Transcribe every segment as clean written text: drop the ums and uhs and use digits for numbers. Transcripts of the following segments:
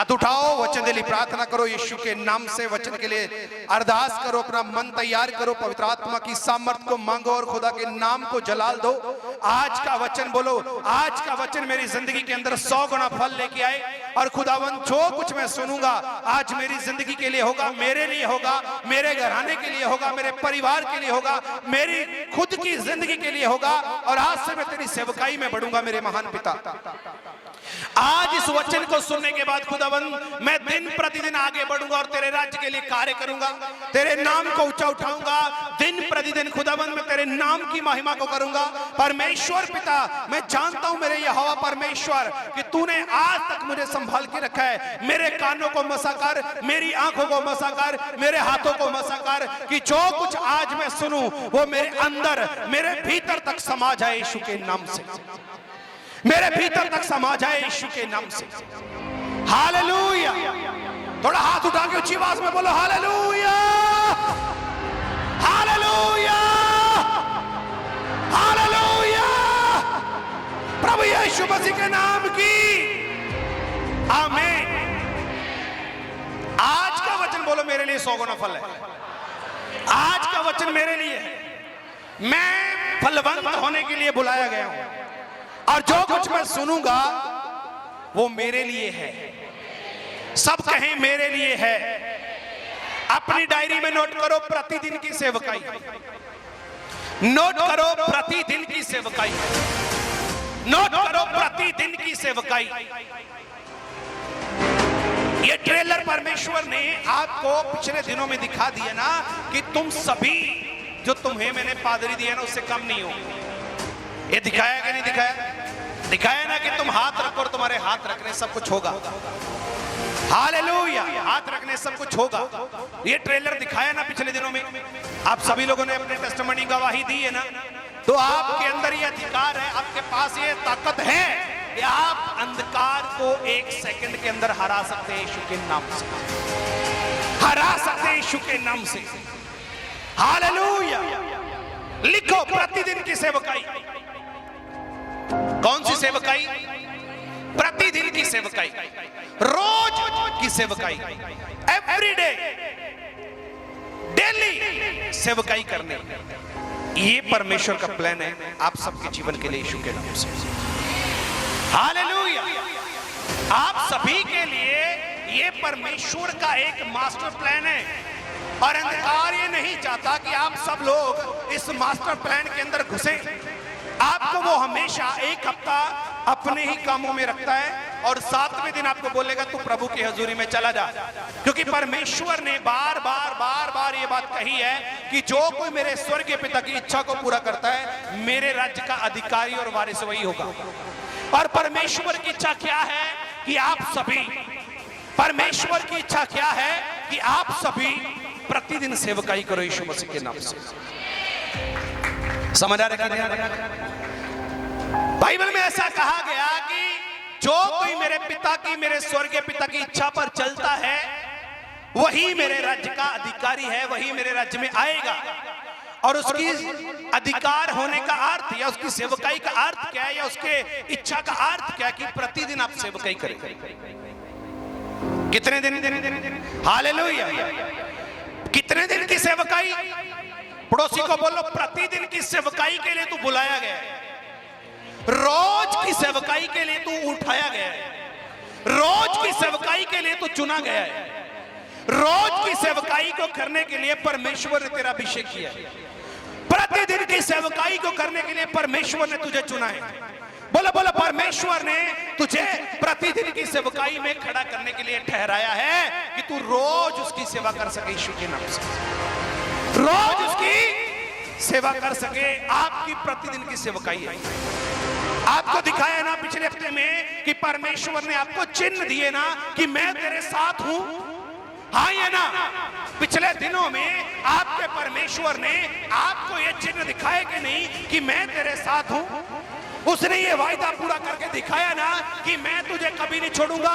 हाथ उठाओ, वचन दिली प्रार्थना करो, यीशु के नाम से वचन के लिए अरदास करो, अपना मन तैयार करो, पवित्र आत्मा की सामर्थ को मांगो और खुदा के नाम को जलाल दो। आज का वचन बोलो, आज का वचन मेरी जिंदगी के अंदर 100 गुना फल लेके आए। और खुदावन जो कुछ मैं सुनूंगा आज मेरी जिंदगी के लिए होगा, मेरे लिए होगा, मेरे घराने के लिए होगा, मेरे परिवार के लिए होगा, मेरी खुद की जिंदगी के लिए होगा। और आज से मैं तेरी सेवकाई में बढ़ूंगा मेरे महान पिता। आज इस वचन को सुनने के बाद खुदावंद मैं दिन प्रतिदिन आगे बढ़ूंगा और तेरे राज्य के लिए कार्य करूंगा, तेरे नाम को ऊंचा उठाऊंगा। दिन प्रतिदिन खुदावंद मैं तेरे नाम की महिमा को करूंगा। परमेश्वर पिता, मैं जानता हूं मेरे यहोवा परमेश्वर कि तूने आज तक मुझे संभाल के रखा है। मेरे कानों को मसा कर, मेरी आंखों को मसा कर, मेरे हाथों को मसा कर कि जो कुछ आज मैं सुनूं वो मेरे अंदर, मेरे भीतर तक समा जाए यीशु के नाम से, मेरे भीतर तक समा जाए यीशु के नाम से। हालेलुया। थोड़ा हाथ उठा के ऊंची आवाज में बोलो हालेलुया, हालेलुया, हालेलुया। प्रभु यीशु मसीह के नाम की आमीन। आज का वचन बोलो मेरे लिए 100 गुना फल है। आज का वचन मेरे लिए है। मैं फलवंत होने के लिए बुलाया गया हूं और जो कुछ मैं सुनूंगा वो मेरे लिए है। सब कहें मेरे लिए है। अपनी डायरी में नोट करो प्रतिदिन की सेवकाई, नोट करो प्रतिदिन की सेवकाई, नोट करो प्रतिदिन की सेवकाई। ये ट्रेलर परमेश्वर ने आपको पिछले दिनों में दिखा दिया ना कि तुम सभी जो तुम्हें मैंने पादरी दिया ना उससे कम नहीं हो। ये दिखाया कि नहीं दिखाया? दिखाया ना कि तुम हाथ रखो और तुम्हारे हाथ रखने सब कुछ होगा। हालेलुया। हाथ रखने सब कुछ होगा। ये ट्रेलर दिखाया ना पिछले दिनों में। आप सभी लोगों ने अपने टेस्टिमनी गवाही दी है ना, तो आपके अंदर ये अधिकार है, आपके पास ये ताकत है कि आप अंधकार को 1 सेकंड के अंदर हरा सकते हैं यीशु के नाम से, हरा सकते हैं यीशु के नाम से। हालेलुया। लिखो प्रतिदिन की सेवकाई। कौन सी सेवकाई? प्रतिदिन की सेवकाई, रोज की सेवकाई, एवरीडे, डेली सेवकाई करने। ये परमेश्वर का प्लान है आप सबके जीवन के लिए यीशु के नाम से। हालेलुया। आप सभी के लिए ये परमेश्वर का एक मास्टर प्लान है और अंधकार ये नहीं चाहता कि आप सब लोग इस मास्टर प्लान के अंदर घुसे। आपको वो हमेशा एक हफ्ता अपने ही कामों में रखता है और 7वें दिन आपको बोलेगा तू प्रभु की हजूरी में चला जा। क्योंकि परमेश्वर ने बार बार ये बात कही है कि जो कोई मेरे स्वर्गीय पिता की इच्छा को पूरा करता है मेरे राज्य का अधिकारी और वारिस वही होगा। और परमेश्वर की इच्छा क्या है कि आप सभी, परमेश्वर की इच्छा क्या है कि आप सभी प्रतिदिन सेवकाई करो यीशु मसीह के नाम से। समझ आ रहा है? बाइबल में ऐसा कहा गया कि जो कोई मेरे पिता की, मेरे स्वर्गीय पिता की इच्छा पर चलता है वही मेरे राज्य का अधिकारी है, वही मेरे राज्य में आएगा। और उसकी अधिकार होने का अर्थ या उसकी सेवकाई का अर्थ क्या है या उसके इच्छा का अर्थ क्या है कि प्रतिदिन आप सेवकाई करें। कितने दिन? हालेलुया। कितने दिन की सेवकाई? पड़ोसी को बोलो प्रतिदिन की सेवकाई के लिए तू बुलाया गया है। रोज की सेवकाई के लिए तू उठाया गया है। रोज की सेवकाई के लिए तू चुना गया है। रोज की सेवकाई को करने के लिए परमेश्वर ने तेरा अभिषेक किया है। प्रतिदिन की सेवकाई को करने के लिए परमेश्वर ने तुझे चुना है। बोलो बोलो, परमेश्वर ने तुझे प्रतिदिन की सेवकाई में खड़ा करने के लिए ठहराया है कि तू रोज उसकी सेवा कर सके यीशु के नाम से, रोज उसकी सेवा कर सके। आपकी प्रतिदिन की सेवकाई है। आपको दिखाया ना पिछले हफ्ते में कि परमेश्वर ने आपको चिन्ह दिए ना कि मैं तेरे साथ हूं। हाँ ये ना, पिछले दिनों में आपके परमेश्वर ने आपको ये चिन्ह दिखाए कि नहीं कि मैं तेरे साथ हूं। उसने ये वायदा पूरा करके दिखाया ना कि मैं तुझे कभी नहीं छोड़ूंगा,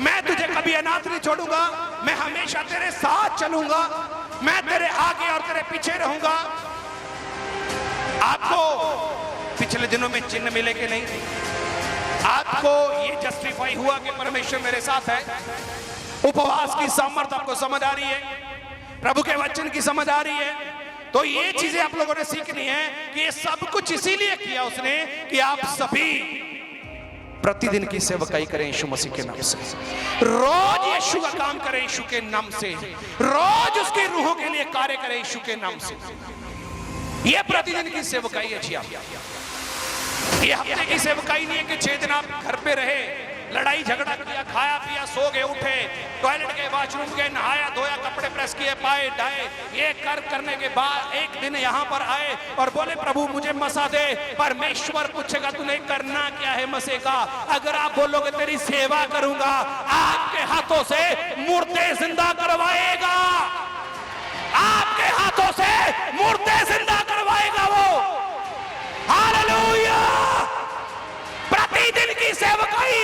मैं तुझे कभी अनाथ नहीं छोड़ूंगा, मैं हमेशा तेरे साथ चलूंगा, मैं तेरे आगे और तेरे पीछे रहूंगा। आपको पिछले दिनों में चिन्ह मिले कि नहीं? आपको ये जस्टिफाई हुआ कि परमेश्वर मेरे साथ है, उपवास की सामर्थ आपको समझ आ रही है, प्रभु के वचन की समझ आ रही है, तो ये चीजें आप लोगों ने सीखनी है कि ये सब कुछ इसीलिए किया उसने कि आप सभी प्रतिदिन की सेवकाई करें यीशु मसीह के नाम से, रोज यीशु का काम करें यीशु के नाम से, रोज उसकी रूहों के लिए कार्य करें यीशु के नाम से। ये प्रतिदिन की सेवकाई है जी। आप ये हफ्ते की सेवकाई नहीं है कि 6 दिन आप घर पे रहे, लड़ाई झगड़ा किया, खाया पिया, सो गए, उठे, टॉयलेट गए, बाथरूम गए, नहाया धोया, कपड़े प्रेस किए, पाए ढाए, ये करने के बाद एक दिन यहाँ पर आए और बोले प्रभु मुझे मसा दे। परमेश्वर पूछेगा तूने करना क्या है मसे का? अगर आप बोलोगे तेरी सेवा करूंगा, आपके हाथों से मुर्दे जिंदा करवाएगा, आपके हाथों से मुर्दे जिंदा करवाएगा वो। हालेलुया! प्रतिदिन की सेवकाई,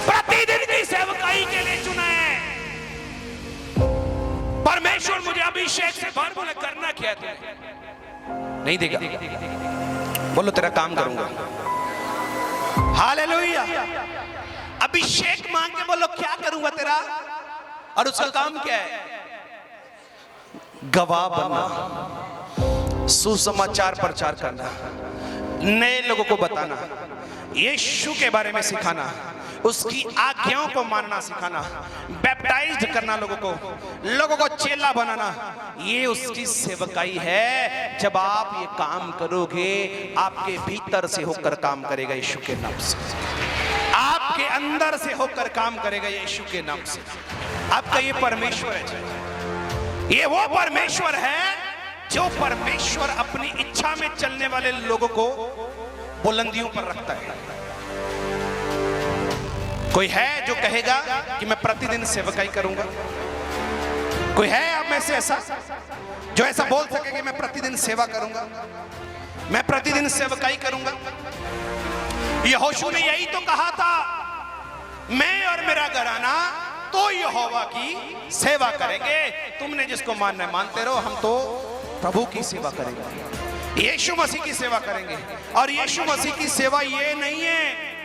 प्रतिदिन की सेवकाई के लिए चुना है परमेश्वर। मुझे अभिषेक से भर, बोले करना क्या है? नहीं देगा, बोलो तेरा काम करूंगा। हालेलुया! अभिषेक मांग के बोलो क्या करूंगा तेरा, और उसका काम क्या है? गवाह बनना, सुसमाचार प्रचार करना, नए लोगों को बताना, यीशु के बारे में सिखाना, उसकी आज्ञाओं को मानना सिखाना, बैप्टाइज्ड करना लोगों को चेला बनाना, ये उसकी सेवकाई है। जब आप ये काम करोगे, आपके भीतर से होकर काम करेगा यीशु के नाम से, आपके अंदर से होकर काम करेगा यीशु के नाम से। आपका ये परमेश्वर है, ये वो परमेश्वर है जो परमेश्वर अपनी इच्छा में चलने वाले लोगों को बुलंदियों पर रखता है। कोई है जो कहेगा कि मैं प्रतिदिन सेवकाई करूंगा? कोई है आप में से ऐसा जो ऐसा बोल सके कि मैं प्रतिदिन सेवा करूंगा, मैं प्रतिदिन सेवकाई करूंगा? यहोशू ने यही तो कहा था, मैं और मेरा घराना तो यहोवा की सेवा करेंगे। तुमने जिसको मानना है मानते रहो, हम तो प्रभु की सेवा करेंगे, यीशु मसीह की सेवा करेंगे। और यीशु मसीह की सेवा ये नहीं है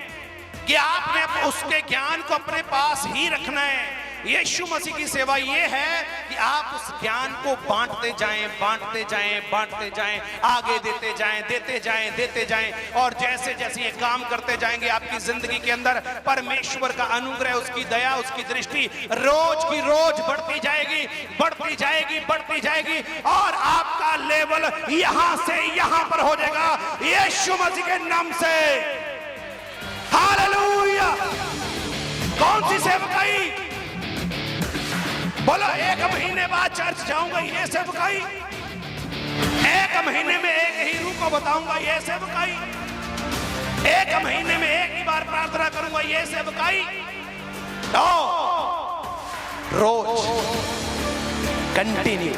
कि आपने उसके ज्ञान को अपने पास ही रखना है। यीशु मसीह की सेवा ये है कि आप उस ज्ञान को बांटते जाएं, बांटते जाएं, बांटते जाएं, आगे देते जाएं, देते जाएं, देते जाएं। और जैसे जैसे ये काम करते जाएंगे, आपकी जिंदगी के अंदर परमेश्वर का अनुग्रह, उसकी दया, उसकी दृष्टि रोज की रोज बढ़ती जाएगी, बढ़ती जाएगी, बढ़ती जाएगी, और आपका लेवल यहां से यहां पर हो जाएगा यीशु मसीह के नाम से। हालेलुया! कौन सी सेवकाई? बोलो, 1 महीने बाद चर्च जाऊंगा, ये सेवकाई। 1 महीने में एक ही रूह को बताऊंगा, ये सेवकाई। 1 महीने में एक ही बार प्रार्थना करूंगा, ये सेवकाई। रोज कंटिन्यू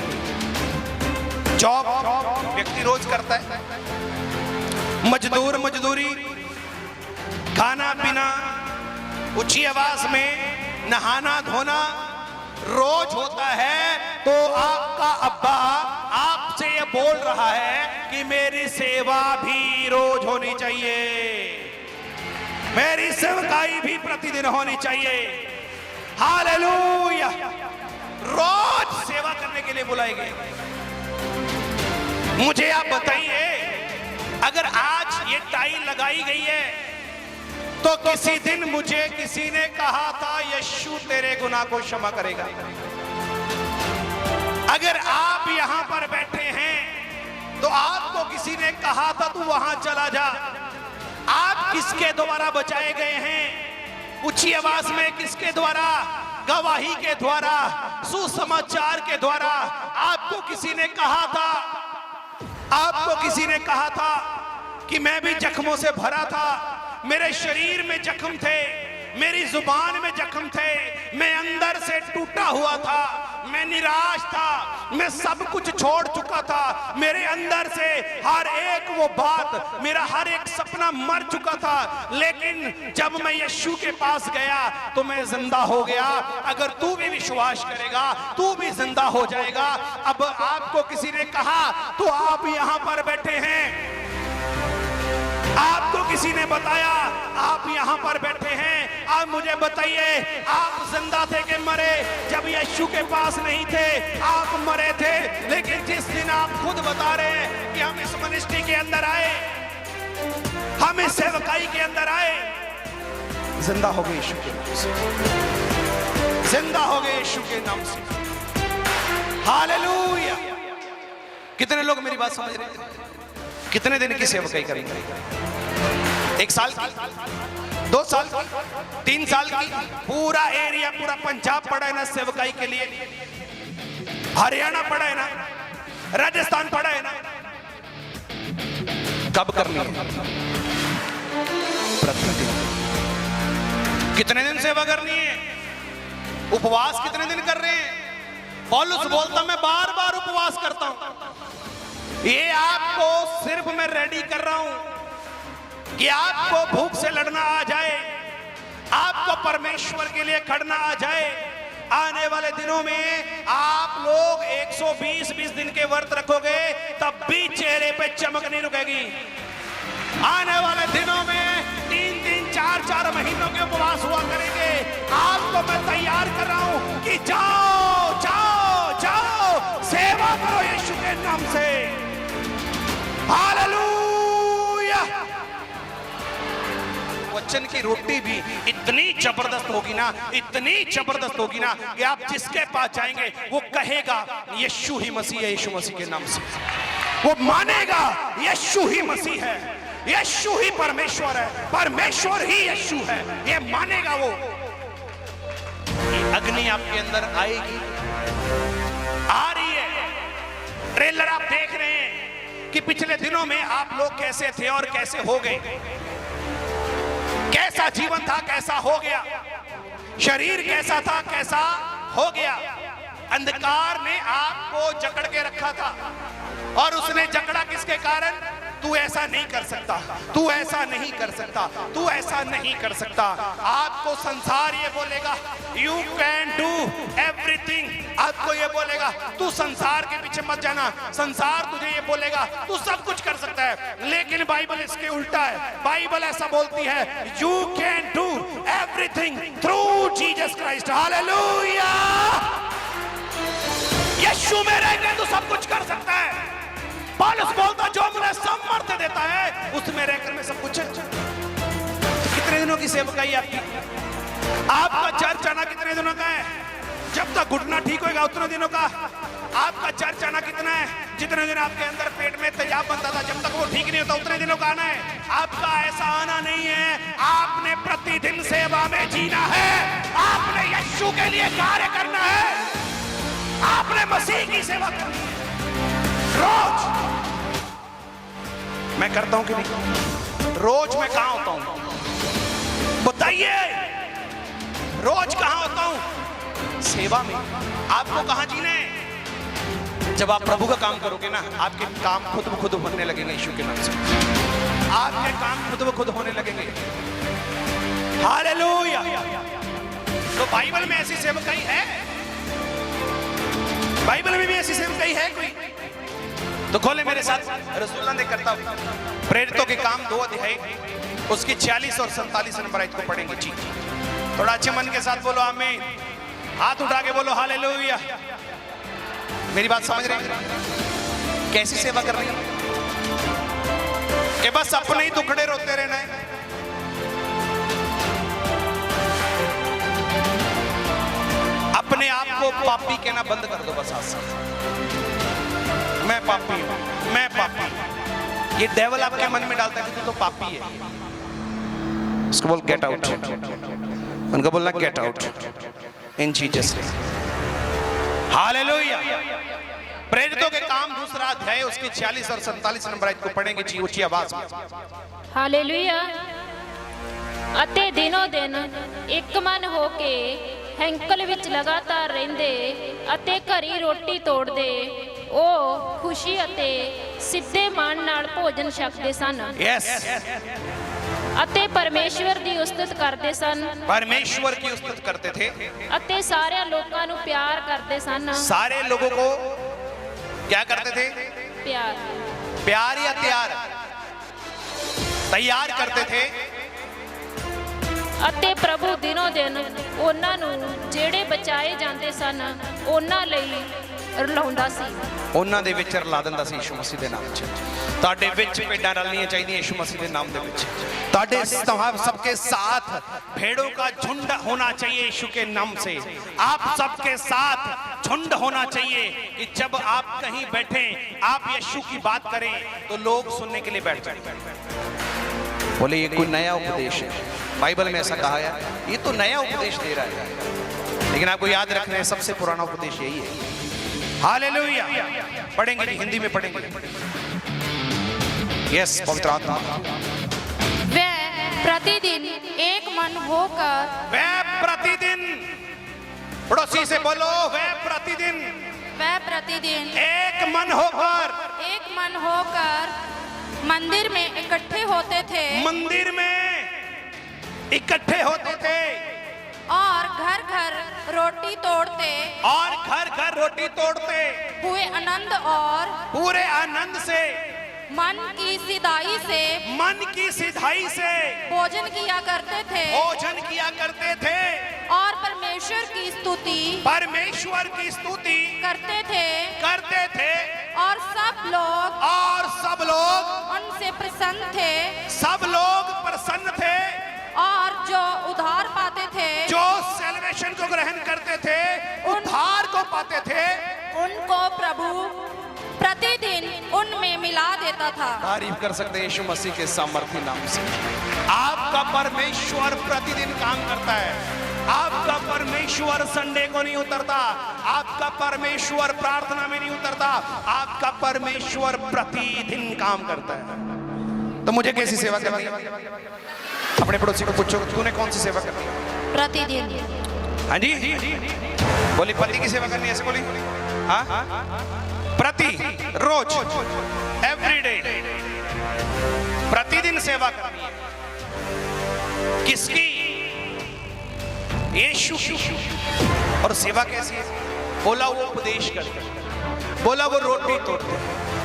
जॉब व्यक्ति रोज करता है, मजदूर मजदूरी, खाना पीना, ऊंची आवाज में नहाना धोना रोज होता है। तो आपका अब्बा आपसे ये बोल रहा है कि मेरी सेवा भी रोज होनी चाहिए, मेरी सेवकाई भी प्रतिदिन होनी चाहिए। हालेलुया! रोज सेवा करने के लिए बुलाए गए। मुझे आप बताइए, अगर आज ये टाई लगाई गई है तो किसी दिन मुझे किसी ने कहा था यीशु तेरे गुनाह को क्षमा करेगा। अगर आप यहां पर बैठे हैं तो आपको किसी ने कहा था तू वहां चला जा। आप किसके द्वारा बचाए गए हैं? ऊंची आवाज में किसके द्वारा? गवाही के द्वारा, सुसमाचार के द्वारा। आपको किसी ने कहा था, आपको किसी ने कहा था कि मैं भी जख्मों से भरा था, मेरे शरीर में जख्म थे, मेरी जुबान में जख्म थे, मैं अंदर से टूटा हुआ था, मैं निराश था, मैं सब कुछ छोड़ चुका था, मेरे अंदर से हर एक वो बात, मेरा हर एक सपना मर चुका था। लेकिन जब मैं यीशु के पास गया तो मैं जिंदा हो गया। अगर तू भी विश्वास करेगा तू भी जिंदा हो जाएगा। अब आपको किसी ने कहा तो आप यहां पर बैठे हैं, आपको किसी ने बताया आप यहां पर बैठे हैं, आप मुझे बताइए आप जिंदा थे कि मरे? जब यीशु के पास नहीं थे आप मरे थे, लेकिन जिस दिन आप खुद बता रहे हैं कि हम इस मिनिस्ट्री के अंदर आए, हम इस सेवकाई के अंदर आए, जिंदा हो गए यीशु के नाम से, जिंदा हो गए यीशु के नाम से। हालेलुया। कितने लोग मेरी बात समझ रहे हैं? कितने दिन की सेवकाई करेंगे? 1 साल की, 2 साल की, 3 साल की? पूरा एरिया, पूरा पंजाब पड़ा है ना सेवकाई के लिए, हरियाणा पड़ा है ना, राजस्थान पड़ा है ना। कब करनी है? प्रतिदिन। कितने दिन सेवा करनी है? उपवास कितने दिन कर रहे हैं? पौलुस बोलता मैं बार बार उपवास करता हूं। ये आपको सिर्फ मैं रेडी कर रहा हूं कि आपको भूख से लड़ना आ जाए, आपको परमेश्वर के लिए खड़ना आ जाए। आने वाले दिनों में आप लोग 120 दिन के व्रत रखोगे तब भी चेहरे पे चमक नहीं रुकेगी। आने वाले दिनों में 3-3, 4-4 महीनों के उपवास हुआ करेंगे। आपको मैं तैयार कर रहा हूं कि जाओ जाओ जाओ, सेवा करो यीशु के नाम से। हालेलुया। वचन की रोटी भी इतनी जबरदस्त होगी ना, इतनी जबरदस्त होगी ना कि आप जिसके पास जाएंगे वो कहेगा यीशु ही मसीह है, यीशु मसीह के नाम से। वो मानेगा यीशु ही मसीह है, यीशु ही परमेश्वर है, परमेश्वर ही यीशु है, ये मानेगा वो। अग्नि आपके अंदर आएगी, आ रही है। ट्रेलर आप देख रहे हैं कि पिछले दिनों में आप लोग कैसे थे और कैसे हो गए, कैसा जीवन था कैसा हो गया, शरीर कैसा था कैसा हो गया। अंधकार ने आपको जकड़ के रखा था और उसने जकड़ा किसके कारण? तू ऐसा नहीं कर सकता, तू ऐसा नहीं कर सकता, तू ऐसा नहीं कर सकता। आपको संसार ये बोलेगा यू कैन डू एवरीथिंग, आपको ये बोलेगा तू संसार के पीछे मत जाना, संसार तुझे ये बोलेगा तू सब कुछ कर सकता है। लेकिन बाइबल इसके उल्टा है, बाइबल ऐसा बोलती है you can do everything through Jesus Christ. Hallelujah. यीशु में रहकर तू सब कुछ कर सकता है। पौलुस बोलता जो मुझे सामर्थ्य देता है उसमें रहकर मैं सब कुछ। तो कितने दिनों की सेवकाई आपकी? आपका चर्च आना कितने दिनों का है? जब तक घुटना ठीक होगा उतने दिनों का। आपका चर्च आना कितना है? जितने दिन आपके अंदर पेट में तेजाब बनता था, जब तक वो ठीक नहीं होता उतने दिनों का आना है। आपका ऐसा आना नहीं है, आपने प्रतिदिन सेवा में जीना है, आपने यीशु के लिए कार्य करना है, आपने मसीह की सेवा करनी है रोज। मैं करता हूं कि नहीं? रोज मैं कहां होता हूं बताइए? रोज कहां होता हूं? सेवा में। आपको कहां जीना है? जब आप प्रभु का काम करोगे ना, आपके काम खुद ब खुद बनने लगेंगे यीशु के नाम से। आपके काम खुद ब खुद होने लगेंगे। हालेलुया। तो बाइबल में ऐसी सेवकाई है? बाइबल में भी ऐसी सेवकाई है कोई? तो खोले मेरे साथ रसूलुल्लाह ने करता प्रेरितों के काम 2 अध्याय उसकी 46 और 47 नंबर आयत को पढ़ेंगे जी। थोड़ा अच्छे मन के साथ बोलो आमीन। हाथ उठा के बोलो हालेलुया। मेरी बात समझ रहे हैं? कैसी सेवा कर रही है? कि बस अपने ही दुखड़े रोते रहना है? अपने आप को पापी कहना बंद कर दो बस आज से। मैं पापी हूं, मैं पापी हूं। ये डेविल आपके मन में डालता है कि तू तो पापी है। इसको बोल गेट आउट। उनका बोलना get out in Jesus name. Hallelujah. प्रेरितों के काम 2 अध्याय उसके 46 और 47 नंबर आयत को पढ़ेंगे जी ऊंची आवाज में। हालेलुया। अते दिनों दिन एक मन होके हैंकल विच लगातार रहंदे अते घरी रोटी तोड़दे ਉਹ खुशी ਅਤੇ ਸਿੱਧੇ ਮਨ ਨਾਲ ਭੋਜਨ ਛਕਦੇ ਸਨ। यस। ਅਤੇ ਪਰਮੇਸ਼ਵਰ ਦੀ ਉਸਤਤ ਕਰਦੇ ਸਨ। परमेश्वर की उस्तत करते थे ਅਤੇ ਸਾਰਿਆਂ ਲੋਕਾਂ ਨੂੰ ਪਿਆਰ ਕਰਦੇ ਸਨ। सारे लोगों को क्या करते थे? ਪਿਆर। प्यार या त्यार? तैयार करते थे ਅਤੇ ਪ੍ਰਭੂ ਦਿਨੋ ਦਿਨ ਉਹਨਾਂ ਨੂੰ ਜਿਹੜੇ ਬਚਾਏ ਜਾਂਦੇ ਸਨ ਉਹਨਾਂ ਲਈ ਰਲਾਉਂਦਾ ਸੀ। ਉਹਨਾਂ ਦੇ ਵਿੱਚ ਰਲਾ ਦਿੰਦਾ ਸੀ ਯਿਸੂ ਮਸੀਹ ਦੇ ਨਾਮ 'ਚ। ਤੁਹਾਡੇ ਵਿੱਚ ਭੇਡਾਂ ਰਲਣੀਆਂ ਚਾਹੀਦੀਆਂ यीशु मसीह के नाम ਦੇ ਵਿੱਚ। ਤੁਹਾਡੇ सबके साथ भेड़ों का झुंड होना चाहिए यीशु के नाम से। आप सबके साथ झुंड होना चाहिए कि जब आप कहीं बैठे आप यीशु की बात करें तो लोग सुनने के लिए बैठ जाए। बोले ये कोई नया उपदेश है, बाइबल में ऐसा कहा है, ये तो नया उपदेश दे रहा है। लेकिन आपको याद रखना है सबसे पुराना उपदेश यही है। हालेलुया। पढ़ेंगे जी, हिंदी में पढ़ेंगे। यस, पवित्र आत्मा। वे प्रतिदिन एक मन होकर, वे प्रतिदिन, पड़ोसी से बोलो, वे प्रतिदिन एक मन होकर मंदिर में इकट्ठे होते थे, मंदिर में इकट्ठे होते थे और घर घर रोटी तोड़ते हुए पूरे आनंद से मन की सिधाई से भोजन किया करते थे और परमेश्वर की स्तुति करते थे और सब लोग उनसे प्रसन्न थे और जो उद्धार पाते थे, जो सेलिब्रेशन को ग्रहण करते थे, उद्धार को पाते थे, उनको प्रभु प्रतिदिन उनमें मिला देता था। तारीफ कर सकते हैं यीशु मसीह के सामर्थ्य नाम से। आपका परमेश्वर प्रतिदिन काम करता है। आपका परमेश्वर संडे को नहीं उतरता, आपका परमेश्वर प्रार्थना में नहीं उतरता, आपका परमेश्वर प्रतिदिन काम करता है। तो मुझे कैसी सेवा करनी है? अपने पड़ोसी को पूछो तूने कौन सी सेवा करनी है? प्रतिदिन। हाँ जी, बोली पति की सेवा करनी है, ऐसे बोली। हाँ, प्रति रोज, एवरीडे, प्रतिदिन सेवा करनी है। किसकी? यीशु की। और सेवा कैसी है? बोला वो उपदेश करते, बोला वो रोटी तोड़ते,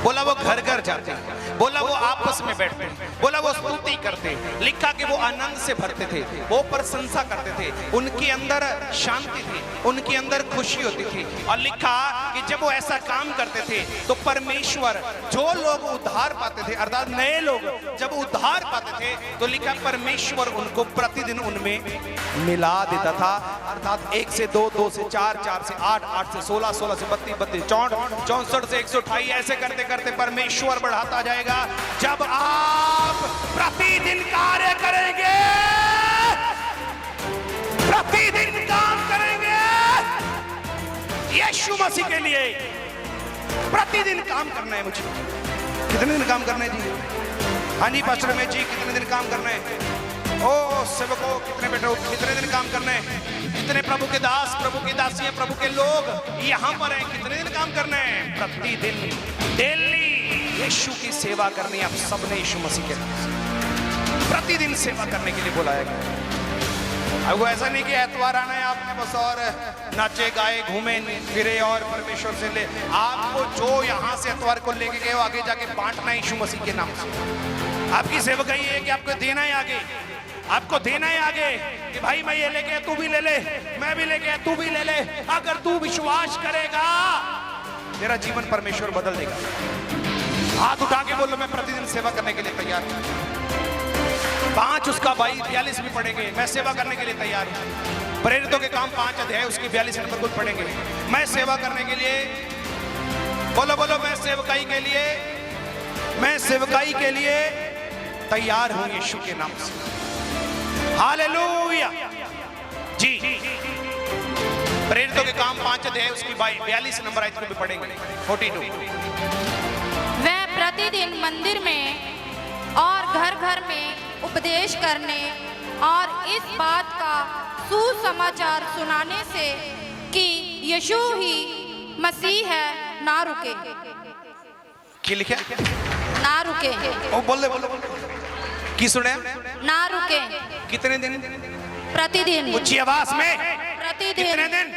बोला वो घर घर जाते, बोला वो आपस में बैठते, बोला वो स्तुति करते, लिखा कि वो आनंद से भरते थे, वो प्रशंसा करते थे, उनके अंदर शांति थी, उनके अंदर खुशी होती थी। और लिखा कि जब वो ऐसा काम करते थे तो परमेश्वर, जो लोग उद्धार पाते थे अर्थात नए लोग जब उद्धार पाते थे तो लिखा परमेश्वर उनको प्रतिदिन उनमें मिला देता था। अर्थात 1 से 2, 2 से 4, 4 से 8, 8 से 16, 16 से 32, 32, 64, 64 से 128, ऐसे करते करते परमेश्वर बढ़ाता जाएगा। जब आप प्रतिदिन कार्य करेंगे, प्रतिदिन काम करेंगे यीशु मसीह के लिए, प्रतिदिन काम करना है मुझे। कितने दिन काम करना है जी? हाँ जी पास्टर में जी, कितने दिन काम करना है? ओ सेवकों, कितने बेटे, कितने दिन काम करना है? कितने प्रभु के दास, प्रभु की दासियां, प्रभु के लोग यहाँ पर हैं, कितने दिन काम करना है? प्रतिदिन, डेली यीशु की सेवा करनी। आप सबने यीशु मसीह के नाम से प्रतिदिन सेवा करने के लिए बुलाया गया। अब वो ऐसा नहीं कि एतवार आना है आपने बस और नाचे गाए घूमे फिरे और परमेश्वर से ले। आपको जो यहाँ से एतवार को लेके गए आगे जाके बांटना है यीशु मसीह के नाम से। आपकी सेवकाई है कि आपको देना है आगे, आपको देना है आगे कि भाई मैं ये लेके तू भी ले ले, मैं भी लेके तू भी ले ले। अगर तू विश्वास करेगा तेरा जीवन परमेश्वर बदल देगा। हाथ उठा के बोलो मैं प्रतिदिन सेवा करने के लिए तैयार हूं। 5 उसका 42 भी पढ़ेंगे, मैं सेवा करने के लिए तैयार हूं। प्रेरितों के काम 5 अध्याय उसकी 42 नंबर को पढ़ेंगे। मैं सेवा करने के लिए, बोलो बोलो मैं सेवकाई के लिए, मैं सेवकाई के लिए तैयार हूं यीशु के नाम से। हालेलुया जी। प्रेरितों के काम 5 अध्याय उसकी 42 नंबर आयत को भी पढ़ेंगे। 42। वह प्रतिदिन मंदिर में और घर घर में उपदेश करने और इस बात का सुसमाचार सुनाने से कि यीशु ही मसीह है ना रुके। क्या लिखा? ना रुके। ओ बोले बोले की सुने? ना रुके। कितने दिन? प्रतिदिन। ऊंची आवाज में। प्रतिदिन। कितने दिन?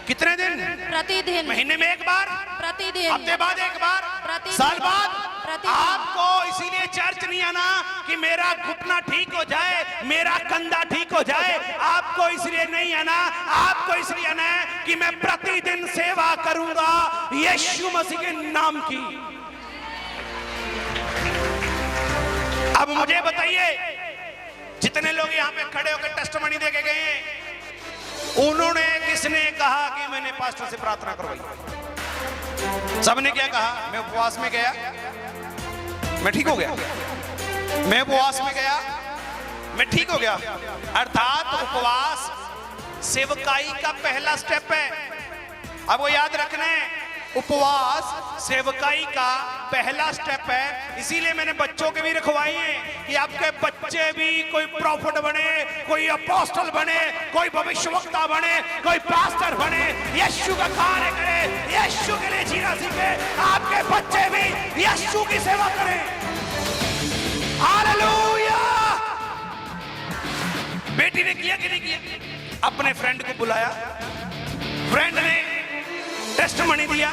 प्रतिदिन। प्रतिदिन। महीने में एक बार? प्रतिदिन। हफ्ते बाद एक बार? प्रतिदिन। साल बाद? प्रतिदिन आपको इसीलिए चर्च नहीं आना कि मेरा घुटना ठीक हो जाए, मेरा कंधा ठीक हो जाए। आपको इसलिए नहीं आना, आपको इसलिए आना है कि मैं प्रतिदिन सेवा करूंगा यीशु मसीह के नाम की। अब मुझे बताइए, जितने लोग यहाँ पे खड़े होकर टेस्टमनी दे के गए हैं, उन्होंने किसने कहा कि मैंने पास्टर से प्रार्थना करवाई? सबने क्या कहा? मैं उपवास में गया, मैं ठीक हो गया। मैं उपवास में गया, मैं ठीक हो गया। अर्थात उपवास सेवकाई का पहला स्टेप है। अब वो याद रखना है, उपवास सेवकाई का पहला स्टेप है। इसीलिए मैंने बच्चों के भी रखवाए हैं कि आपके बच्चे भी कोई प्रॉफिट बने, कोई अपोस्टल बने, कोई भविष्यवक्ता बने, कोई पास्टर बने, यीशु का कार्य करे, यीशु के लिए जीना सीखे। आपके बच्चे भी यीशु की सेवा करें। हालेलुया। बेटी ने किया कि नहीं किया? अपने फ्रेंड को बुलाया, फ्रेंड ने टेस्टमनी दिया,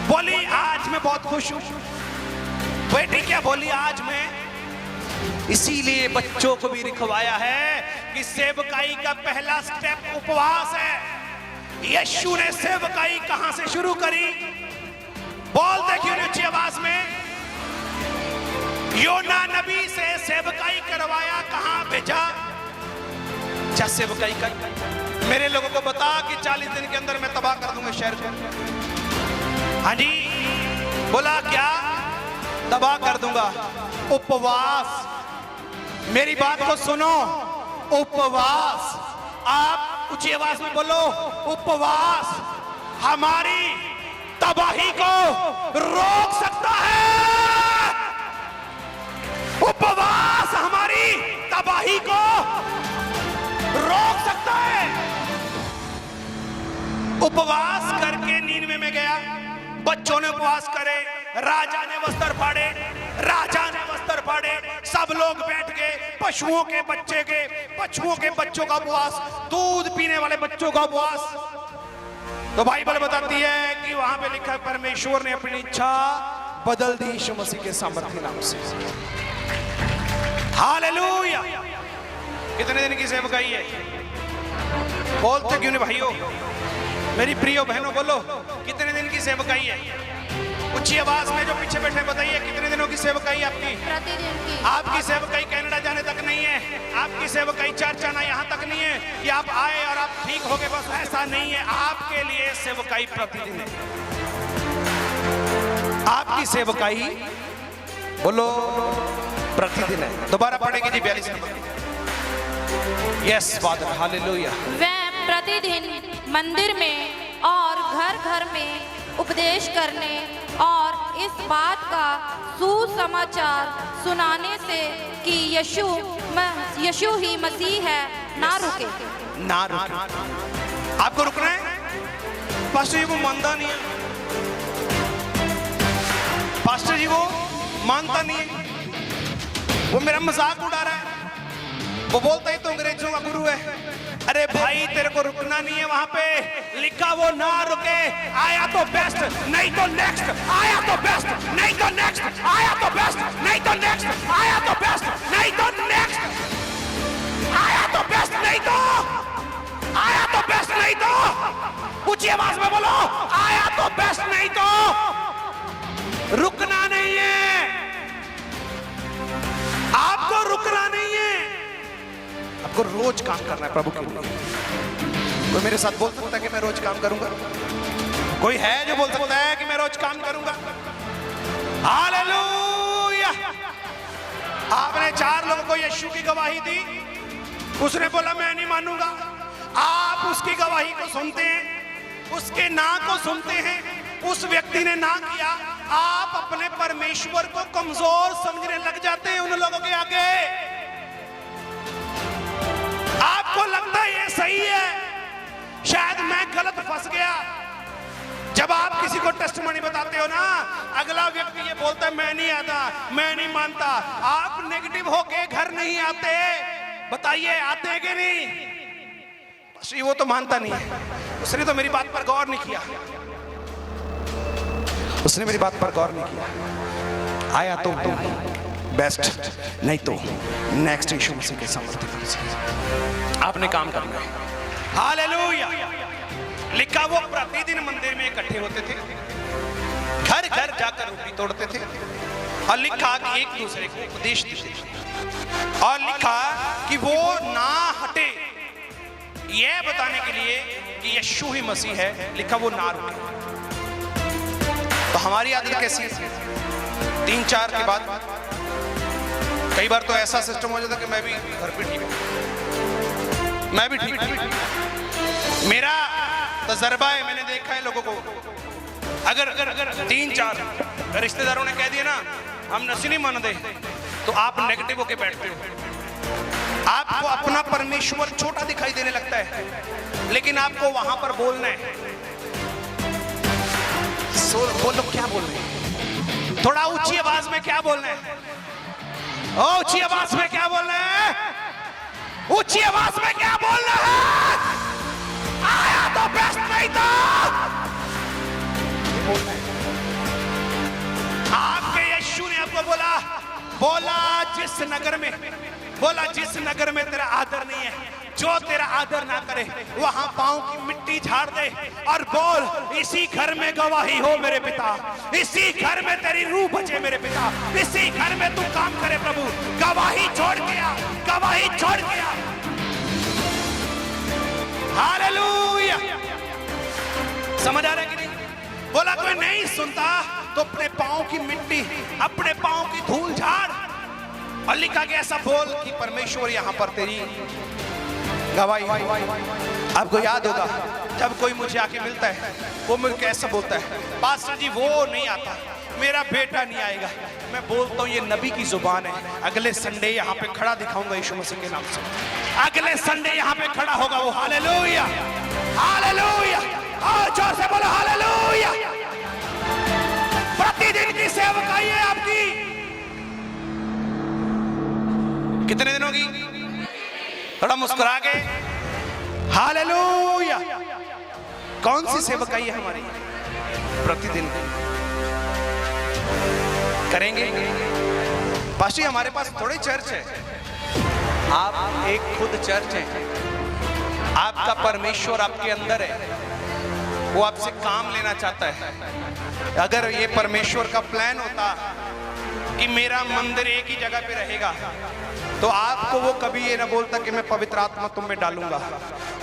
बोली आज मैं बहुत खुश हूं। बेटी क्या बोली? आज मैं इसीलिए बच्चों को भी रिखवाया है कि सेवकाई का पहला स्टेप उपवास है। यीशु ने सेवकाई कहां से शुरू करी? बोलते क्यों नहीं ऊंची आवाज में? योना नबी से सेवकाई करवाया, कहां भेजा? जा सेवकाई कर, मेरे लोगों को बता कि 40 दिन के अंदर मैं तबाह कर दूंगा शहर को। हाँ जी, बोला क्या? तबाह कर दूंगा। उपवास, मेरी बात को सुनो, उपवास, आप ऊंची आवाज में बोलो, उपवास हमारी तबाही को रोक सकता है। उपवास हमारी तबाही को रोक सकता है। उपवास करके नीनवे में गया, बच्चों ने उपवास करे, राजा ने वस्त्र फाड़े, राजा ने वस्त्र फाड़े, सब लोग बैठ गए। पशुओं के बच्चों का उपवास, दूध पीने वाले बच्चों का उपवास। तो बाइबल बताती है कि वहां पे लिखा है परमेश्वर ने अपनी इच्छा बदल दी यीशु मसीह के सामर्थ्य नाम से। हालेलुया। कितने दिन की सेवकाई है? बोलते क्यों नहीं भाइयों? मेरी प्रियो बहनों बोलो, कितने दिन की सेवकाई है? ऊंची आवाज में जो पीछे बैठे बताइए, कितने दिनों की सेवकाई आपकी? प्रतिदिन की। आपकी सेवकाई कनाडा जाने तक नहीं है, आपकी सेवकाई चर्च आना यहाँ तक नहीं है कि आप आए और आप ठीक हो गए, बस ऐसा नहीं है। आपके लिए सेवकाई प्रतिदिन है। आपकी सेवकाई बोलो प्रतिदिन है। दोबारा पढ़ेंगे जी 42 नंबर। Yes father, hallelujah. वह प्रतिदिन मंदिर में और घर घर में उपदेश करने और इस बात का सुसमाचार सुनाने से कि यीशु ही मसीह है, ना रुके। ना रुके। आपको रुकना है? पास्टर जी वो मानता नहीं है, पास्टर जी वो मानता नहीं है, वो मेरा मजाक उड़ा रहा है, वो बोलता है तो अंग्रेजों का गुरु है। अरे भाई तेरे को रुकना नहीं है। वहां पे लिखा वो ना रुके। आया तो बेस्ट, नहीं तो नेक्स्ट। आया तो बेस्ट, नहीं तो नेक्स्ट। आया तो बेस्ट, नहीं तो नेक्स्ट। आया तो बेस्ट, नहीं तो नेक्स्ट। आया तो बेस्ट, नहीं तो। आया तो बेस्ट, नहीं तो। ऊंची आवाज में बोलो, आया तो बेस्ट, नहीं तो। रुकना नहीं है, आपको रुकना नहीं है, आपको रोज काम करना है प्रभु के लिए। कोई मेरे साथ बोल सकता है कि मैं रोज काम करूंगा? कोई है जो बोल सकता है कि मैं रोज काम करूंगा? हालेलुया। आपने 4 लोगों को यीशु की गवाही दी, उसने बोला मैं नहीं मानूंगा। आप उसकी गवाही को सुनते हैं, उसके ना को सुनते हैं, उस व्यक्ति ने ना किया, आप अपने परमेश्वर को कमजोर समझने लग जाते हैं उन लोगों के आगे। आपको लगता है ये सही है, शायद मैं गलत फंस गया। जब आप किसी को टेस्टमनी बताते हो ना, अगला व्यक्ति ये बोलता है मैं नहीं आता, मैं नहीं मानता, आप नेगेटिव होके घर नहीं आते। बताइए आते हैं कि नहीं? बस वो तो मानता नहीं है, उसने तो मेरी बात पर गौर नहीं किया, उसने मेरी बात पर गौर नहीं किया। आया तो बेस्ट, नहीं तो नेक्स्ट यीशु मसीह के सामर्थ्य से आपने काम करना है। हालेलुया। लिखा वो प्रतिदिन मंदिर में इकट्ठे होते थे, घर घर जाकर रोटी तोड़ते थे, और लिखा कि एक दूसरे को उपदेश देते थे, और लिखा कि वो ना हटे यह बताने के लिए कि यीशु ही मसीह है। लिखा वो ना रुके। तो हमारी आदत कैसी है? 3-4 के बाद कई बार तो ऐसा सिस्टम हो जाता कि मैं भी घर पे ठीक हूं, मैं भी ठीक। मेरा तजर्बा है, मैंने देखा है लोगों को, अगर 3-4 रिश्तेदारों ने कह दिया ना हम नसी नहीं मानते, तो आप नेगेटिव होके बैठते हो। आपको अपना परमेश्वर छोटा दिखाई देने लगता है, लेकिन आपको वहां पर बोलना है। बोलो क्या बोल रहे हैं? थोड़ा ऊंची आवाज में क्या बोलना है? ऊंची आवाज में क्या बोलना है? ऊंची आवाज में क्या बोलना है? आया तो बेस्ट, नहीं तो बोलना है। आपके यीशु ने आपको बोला जिस नगर में तेरा आदर नहीं है, जो तेरा आदर ना करे वहां पांव की मिट्टी झाड़ दे और बोल इसी घर में गवाही हो मेरे पिता, इसी घर में तेरी रूह बचे मेरे पिता, इसी घर में तू काम करे प्रभु। गवाही छोड़ गया, गवाही छोड़ गया। हालेलुया। समझ आ रहा है कि नहीं? बोला कोई नहीं सुनता तो अपने पांव की मिट्टी, अपने पांव की धूल झाड़, और लिखा कि ऐसा बोल कि परमेश्वर यहां पर तेरी गवाही। आपको याद होगा जब कोई मुझे आके मिलता है, वो मुझे कैसा बोलता है, पास्टर जी वो नहीं आता, मेरा बेटा नहीं आएगा। मैं बोलता हूँ ये नबी की जुबान है। अगले संडे यहाँ पे खड़ा दिखाऊंगा यीशु मसीह के नाम से, अगले संडे यहाँ पे खड़ा होगा वो। Hallelujah, hallelujah. और जोर से बोलो हालेलुया। प्रतिदिन की सेवकाई है आपकी। कितने दिनों की? थोड़ा मुस्कुरा के हालेलुया। कौन सी सेवकाई है हमारी? प्रतिदिन करेंगे। पास्टर हमारे पास थोड़ी चर्च है, आप एक खुद चर्च है। आपका परमेश्वर आपके अंदर है, वो आपसे काम लेना चाहता है। अगर ये परमेश्वर का प्लान होता कि मेरा मंदिर एक ही जगह पे रहेगा, तो आपको वो कभी ये ना बोलता कि मैं पवित्र आत्मा तुम में डालूंगा।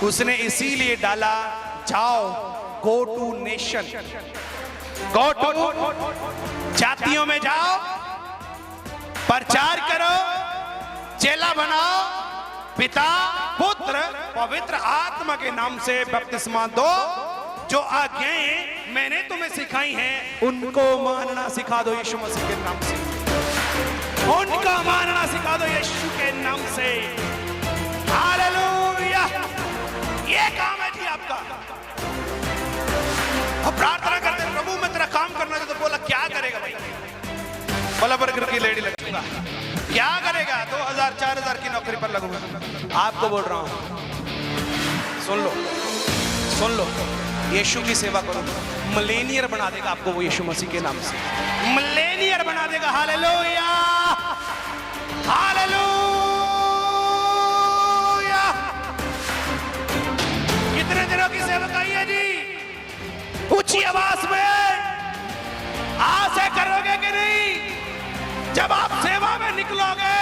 उसने इसीलिए डाला, जाओ, go to nation, go to जातियों में जाओ, प्रचार करो, चेला बनाओ, पिता पुत्र पवित्र आत्मा के नाम से बपतिस्मा दो। जो आज्ञाएं मैंने तुम्हें सिखाई हैं उनको मानना सिखा दो यीशु मसीह के नाम से, उनका मानना सिखा दो यीशु के नाम से। हालेलुया। ये काम है जी आपका। अब प्रार्थना करते हैं प्रभु मैं तेरा काम करना चाहता। तो बोला क्या करेगा भाई? बोला बर्गर की लेडी लगूंगा। क्या करेगा? 2000-4000 की नौकरी पर लगूंगा। आपको बोल रहा हूं, सुन लो, सुन लो, यीशु की सेवा करो, मिलेनियर बना देगा आपको वो यीशु मसीह के नाम से, मिलेनियर बना देगा। Hallelujah, hallelujah. कितने दिनों की सेवकाई है जी? ऊंची आवाज में आज से करोगे कि नहीं? जब आप सेवा में निकलोगे,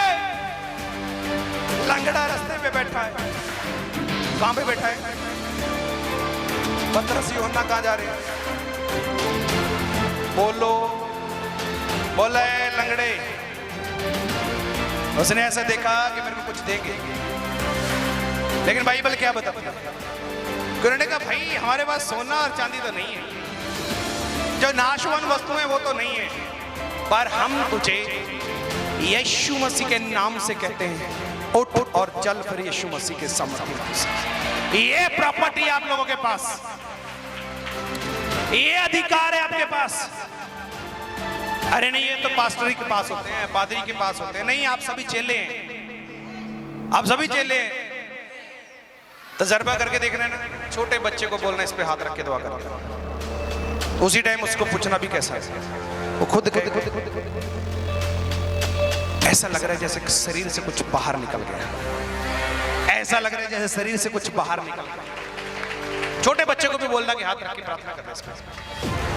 लंगड़ा रास्ते पे बैठा है, कहां पे बैठा है? पतरस यूहन्ना कहां जा रहे हैं? बोलो, बोले लंगड़े। उसने ऐसा देखा कि मेरे को कुछ देंगे, लेकिन बाइबल क्या बताती है? उन्होंने कहा भाई हमारे पास सोना और चांदी तो नहीं है, जो नाशवान वस्तुएं वो तो नहीं है, पर हम तुझे यीशु मसीह के नाम से कहते हैं, उठ और चल फिर यीशु मसीह के सामर्थ्य से। ये प्रॉपर्टी आप लोगों के पास, ये अधिकार है आपके पास। अरे नहीं, ये तो पास्टरी के पास होते हैं, पादरी के पास होते हैं। नहीं, आप सभी चेले हैं, आप सभी चेले हैं। तजर्बा करके देखना है ना, छोटे बच्चे को बोलना इस पे हाथ रख के दुआ करना, उसी टाइम उसको पूछना भी कैसा है। वो खुद गए। ऐसा लग रहा है जैसे शरीर से कुछ बाहर निकल गया, ऐसा लग रहा है जैसे शरीर से कुछ बाहर निकल गया। छोटे बच्चे को भी बोलना कि हाथ रख के प्रार्थना कर रहे,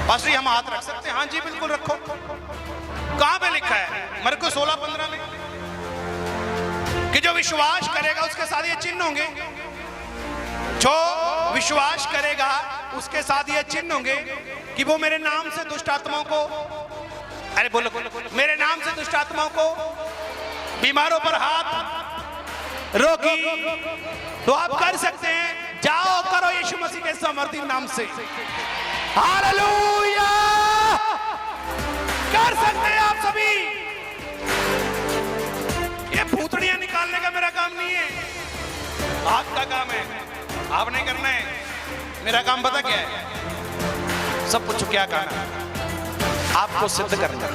पास्टर जी हम हाथ रख सकते हैं? हाँ जी बिल्कुल रखो। कहां पे लिखा है? मरकुस 16:15 में कि जो विश्वास करेगा उसके साथ ये चिन्ह होंगे। जो विश्वास करेगा उसके साथ ये चिन्ह होंगे कि वो मेरे नाम से दुष्ट आत्माओं को, अरे बोलो मेरे नाम से दुष्ट आत्माओं को, बीमारों पर हाथ रोगी, तो आप कर सकते हैं। जाओ करो यीशु मसीह के सामर्थी नाम से। हालेलुया! कर सकते हैं आप सभी। ये भूतड़ियां निकालने का मेरा काम नहीं है, आपका काम है। आपने करना है, मेरा काम पता क्या है? सब कुछ क्या काम है? आपको सिद्ध करना,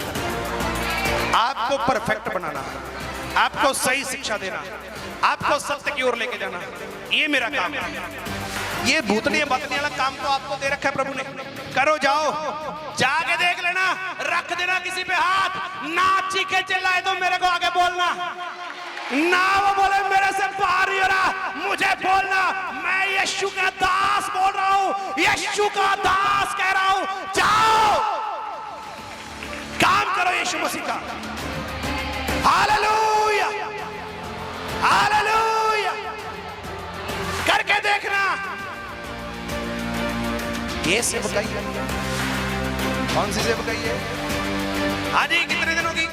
आपको परफेक्ट बनाना, आपको सही शिक्षा देना, आपको सत्य की ओर लेके जाना, ये मेरा काम है। ये भूतड़ियां बातड़ियां वाला काम तो आपको दे रखा है प्रभु ने। करो, जाओ, जाके देख लेना, रख देना किसी पे हाथ, ना चीखे चिल्लाए तो मेरे को आगे बोलना, ना वो बोले मेरे से बाहर ही हो रहा, मुझे बोलना। मैं यीशु का दास बोल रहा हूं, यीशु का दास कह रहा हूं। जाओ, काम करो यीशु मसीह का। हालेलुया, हालेलुया, करके देखना। ये सेवकाई है। कौन सी सेवकाई है? हाँ जी, कितने दिनों की?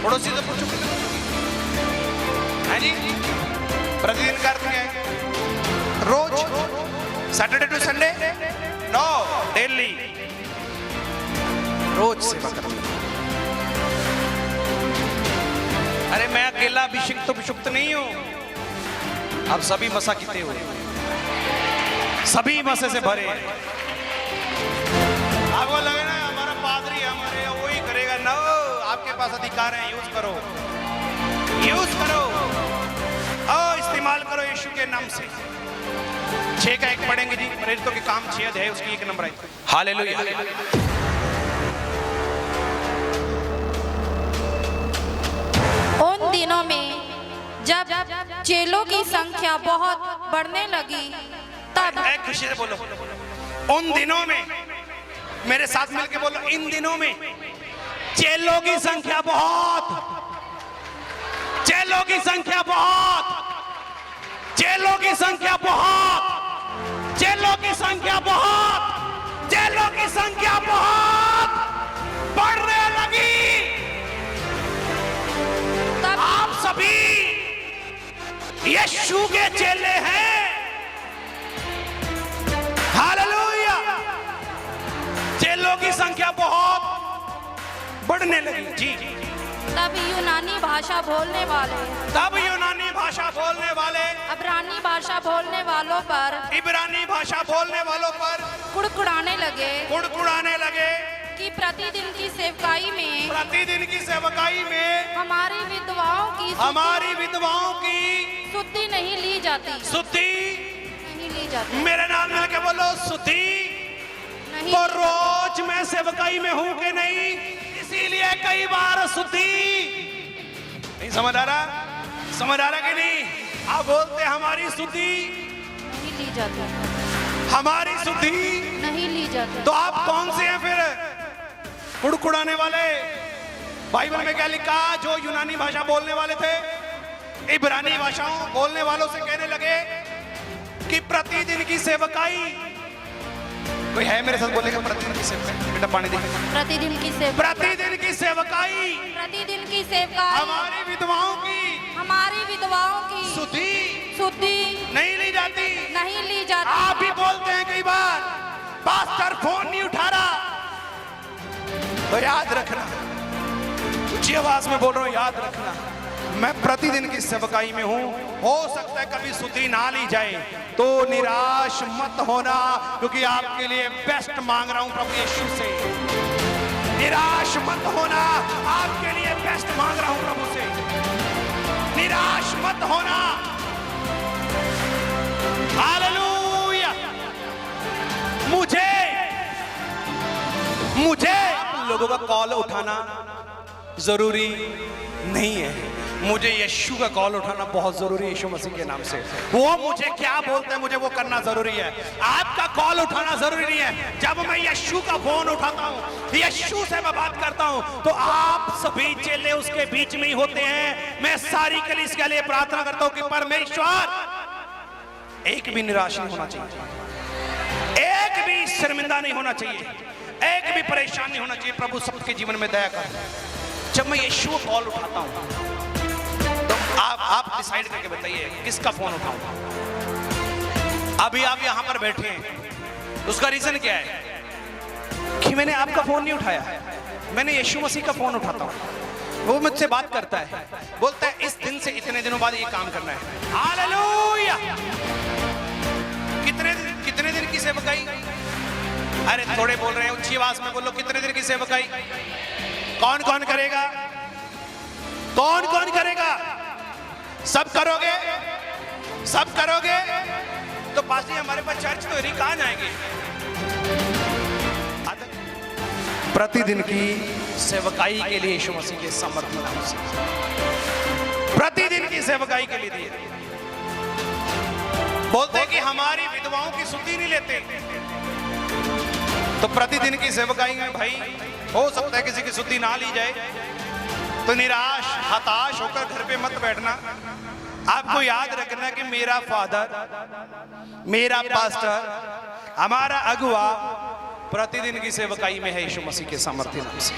पड़ोसी से पूछो कितने दिनों की? हाँ जी, प्रतिदिन करते हैं, रोज, Saturday to Sunday? No, daily, रोज सेवा करते हैं। अरे मैं अकेला अभिषिक्त नहीं हूं, अब सभी मसा किते हुए, सभी मसे से भरे हैं। आपको लगे ना हमारा पादरी हमारे वही करेगा? ना, आपके पास अधिकार है, यूज करो, यूज करो, इस्तेमाल करो यीशु के नाम से। 6 का 1 पढ़ेंगे जी, प्रेरितों के काम 6 है, उसकी 1 नंबर आई। हालेलुया। उन दिनों में जब चेलों की संख्या बहुत बढ़ने लगी तब, एक खुशी से बोलो, उन दिनों में, मेरे साथ मिलके बोलो, इन दिनों में चेलों की संख्या बहुत, चेलों की संख्या बहुत, चेलों की संख्या बहुत, चेलों की संख्या बहुत, चेलों की संख्या बहुत बढ़ने लगी। तब आप सभी यीशु के चेले हैं। हालेलुया! चेलों की संख्या बहुत बढ़ने लगी जी। तब यूनानी भाषा बोलने वाले, तब यूनानी भाषा बोलने वाले, अब्रानी भाषा बोलने वालों पर, इब्रानी भाषा बोलने वालों पर कुड़कुड़ाने लगे कुड़कुड़ाने लगे कि प्रतिदिन की सेवकाई में, प्रतिदिन की सेवकाई में हमारी विधवाओं की शुद्धि नहीं ली जाती, शुद्धि नहीं ली जाती, मेरे नाम मिलके बोलो, शुद्धि। नहीं। तो रोज मैं सेवकाई में हूं कि नहीं, इसीलिए कई बार शुद्धि नहीं। समझ आ रहा? समझ आ रहा कि नहीं? आप बोलते हमारी शुद्धि नहीं ली जाती, हमारी शुद्धि नहीं ली जाती। तो आप कौन से हैं फिर कुड़कुड़ाने वाले? बाइबल में क्या लिखा? जो यूनानी भाषा बोलने वाले थे, इब्रानी भाषाओं बोलने वालों से कहने लगे कि प्रतिदिन की सेवकाई, कोई है मेरे साथ बोलेगा प्रतिदिन की सेवकाई? बेटा पानी दे। प्रतिदिन की सेवकाई, प्रतिदिन की सेवकाई, प्रतिदिन की सेवकाई, हमारी विधवाओं की शुद्धि नहीं ली जाती, नहीं ली जाती। आप भी बोलते हैं कई बार, पास्टर फोन नहीं उठा रहा, तो याद रखना, ऊंची आवाज में बोल रहा हूं, याद रखना, मैं प्रतिदिन की सेवकाई में हूं। हो सकता है कभी शुद्धि ना ली जाए, तो निराश मत होना, क्योंकि आपके लिए बेस्ट मांग रहा हूं प्रभु यीशु से। निराश मत होना, आपके लिए बेस्ट मांग रहा हूं प्रभु से। निराश मत होना। हालेलुया! मुझे आप लोगों का कॉल उठाना जरूरी नहीं है, मुझे यीशु का कॉल उठाना बहुत जरूरी है। यीशु मसीह के नाम से वो मुझे क्या बोलते हैं मुझे वो करना जरूरी है। आपका कॉल उठाना जरूरी नहीं है। जब मैं यीशु का फोन उठाता हूं, यीशु से मैं बात करता हूं, तो आप सभी चेले उसके बीच में ही होते हैं। मैं सारी कलीसिया के लिए प्रार्थना करता हूं कि परमेश्वर एक भी निराश नहीं होना चाहिए, एक भी शर्मिंदा नहीं होना चाहिए, एक भी परेशान नहीं होना चाहिए। प्रभु सबके जीवन में दया कर। जब मैं यीशु को कॉल उठाता हूं तो आप डिसाइड करके बताइए किसका फोन उठाऊं। अभी आप यहां पर बैठे हैं, उसका रीजन क्या है कि मैंने आपका फोन नहीं उठाया, मैंने यीशु मसीह का फोन उठाता हूं। वो मुझसे बात करता है, बोलता है इस दिन से इतने दिनों बाद ये काम करना है। हालेलुया। कितने दिन की सेवकाई? अरे थोड़े बोल रहे हैं, ऊंची आवाज में बोलो, कितने दिन की सेवकाई? कौन कौन करेगा? कौन कौन करेगा? सब करोगे? सब करोगे? तो पास ही हमारे पास चर्च तो नहीं, कहां जाएंगे? प्रतिदिन की सेवकाई के लिए यीशु मसीह के समर्पण नाम से प्रतिदिन की सेवकाई के लिए दिए। बोलते हैं कि हमारी विधवाओं की सुधि नहीं लेते, तो प्रतिदिन की सेवकाई में भाई हो सकता है किसी की सुधि ना ली जाए, तो निराश हताश होकर घर पे मत बैठना। आपको याद रखना कि मेरा फादर, मेरा पास्टर, हमारा अगुआ प्रतिदिन की सेवकाई में है यीशु मसीह के सामर्थ्य नाम से।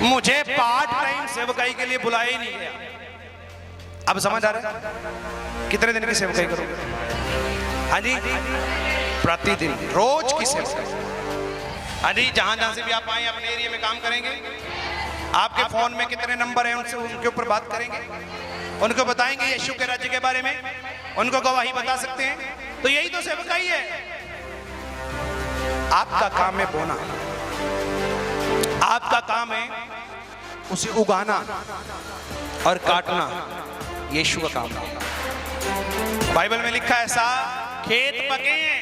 मुझे पार्ट टाइम सेवकाई के लिए बुलाया ही नहीं गया। अब समझ आ रहा है कितने दिन की सेवकाई करोगे? हाँ जी, प्रतिदिन रोज की सेवकाई। हाँ जी, जहां जहां से भी आप आए अपने एरिया में काम करेंगे। आपके फोन में कितने नंबर हैं उनसे उनके ऊपर बात करेंगे, उनको बताएंगे यीशु के राज्य के बारे में, उनको गवाही बता सकते हैं। तो यही तो सेवकाई है। आपका काम है बोना, आपका काम है उसे उगाना और काटना, यीशु का काम है। बाइबल में लिखा है ऐसा, खेत पके हैं,